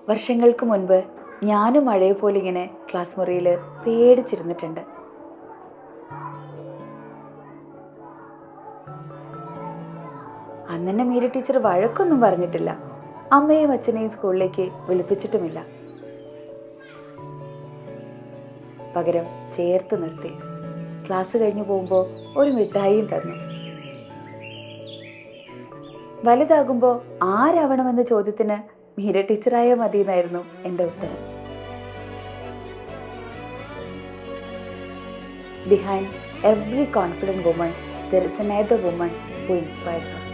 വർഷങ്ങൾക്ക് മുൻപ് ഞാനും മഴയെ പോലെ ഇങ്ങനെ ക്ലാസ് മുറിയിൽ പേടിച്ചിരുന്നിട്ടുണ്ട്. അന്നെന്നെ മീര ടീച്ചർ വഴക്കൊന്നും പറഞ്ഞിട്ടില്ല. അമ്മയും അച്ഛനെയും സ്കൂളിലേക്ക് വിളിപ്പിച്ചിട്ടുമില്ല. പകരം ചേർത്ത് നിർത്തി ക്ലാസ് കഴിഞ്ഞു പോകുമ്പോൾ ഒരു മിഠായിയും തന്നു. വലുതാകുമ്പോൾ ആരാവണമെന്ന ചോദ്യത്തിന് മീര ടീച്ചറായ മതി എന്നായിരുന്നു എൻ്റെ ഉത്തരം. Behind every confident woman, there is another woman who inspired her.